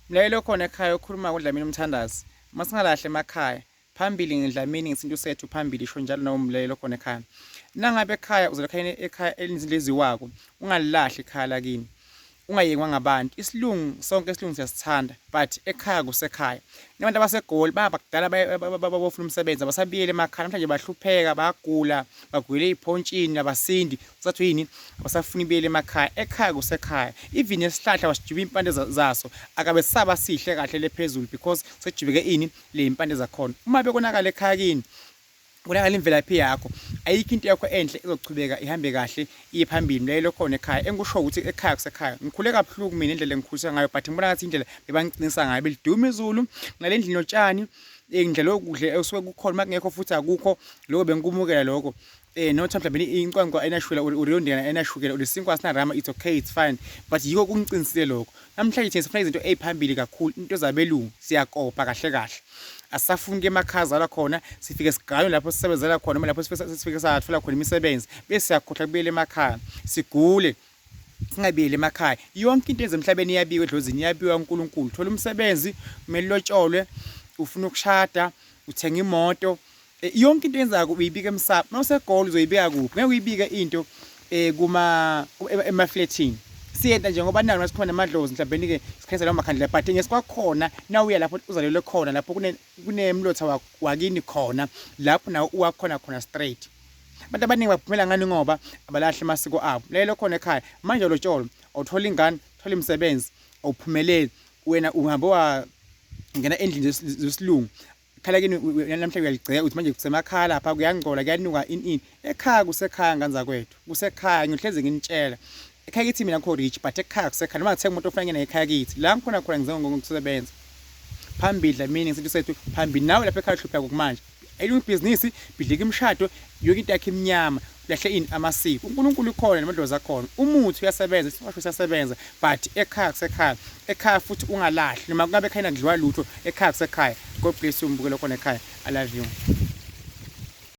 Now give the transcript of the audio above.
Mlalelo khona ekhaya okhuluma ngoDlamini umthandazi. Masingalahle emakhaya. Phambili ngeDlamini ngesintu sethu phambili isho njalo nomlalelo khona ekhaya. Nangabe ekhaya uzolakhaya ekhaya elinzileziwako, ungalilahli ekhaya lakini. Ungayengwa ngabantu. Isilungu sonke isilungu siyasithanda, but ekhaya kusekhaya. Nabantu abasegoli bakudala bafuna umsebenzi abasabiyele emakhaya namhlanje bahlupheka bagula bagwele iphontshini abasindi usathi yini abasafuna ibiyele emakhaya. Ekhaya kusekhaya. Even esihlahla wasijiba impande zaso akabe saba sihle kahle lephezulu because sejibeke ini le impande zakhona. Uma bekonakala ekhaya kini kunakala imvelaphi yakho, ayikho into yakho enhle ezochubeka ihambe kahle iye phambili. Mlalelo khona ekhaya engisho ukuthi ekhaya kusekhaya. Ngikhule kabuhlungu mina indlela engikhulisa ngayo, but ngibona ngathi indlela bebangicinisa ngayo beliduma izulu ngalendlela notshani indlela okudle osuke kukhona makungekho futhi akukho lokho bengikumukela lokho. Nothi mhlawumbe inkwankwa enashwela uriyondena enashukela ulisinkwa sinarama, it's okay, it's fine, but yiko kungiqinisile lokho. Namhlanje thina sifuna izinto eziphambili kakhulu, into zabelungu siyakopha kahle kahle. Asafuni ke emakhaya zala khona sifike sigaywe lapho sisebenzela khona, lapho sifike sathola khona imisebenzi bese siyakhohlwa kubuyela emakhaya sigule singabiyeli emakhaya. Yonke into ezemhlabeni iyabiwa edlozini, iyabiwa uNkulunkulu. Thola umsebenzi, kumele lotsholwe, ufuna ukushada, uthenga imoto, yonke into yenzako uyibika emsapa. Mawusegoli uzoyibika kuphi? Ngeke uyibike into emafletini. Siyenta njengoba nalo masikhona namadlozi mhlawumbe ke sikhenza lawo makhandlela, but ngesikwakhona na uya lapho uzalelwe khona, lapho kunemlotha wakini khona, lapho nawo uwakhona khona straight. Abantu abaningi baphumela ngani ngoba abalahle amasiko abo. Lelo khona ekhaya manje lotsholo awuthola ingane, uthola imisebenzi, awuphumeleli, wena uhambe wangena endlini zesilungu. Khala kini namhlanje uyaligceka uthi manje kusemakhala lapha kuyangcola kuyanuka ini. Ekhaya kusekhaya nganza kwethu, kusekhaya ngihleze nginitshela. Ekhaya kithi mina ngikho rich, but ekhaya kusekhaya noma ngithenga umuntu ofuna ngene ekhaya kithi la ngikhona khona ngizenga ngokusebenza phambili. Dlamini ngisinto sethu phambili. Nawe lapha ekhaya hlupha ngokumanje elungu business bidlika imshado yonke into yakhe imnyama, lahle ini amasiko. uNkulunkulu ukhona namadlozi akhona, umuthi uyasebenza, isiwasho siyasebenza, but ekhaya kusekhaya. Ekhaya futhi ungalahli noma kungabe ekhaya kudliwa lutho, ekhaya kusekhaya. God bless you mbukelo khona ekhaya. I love you.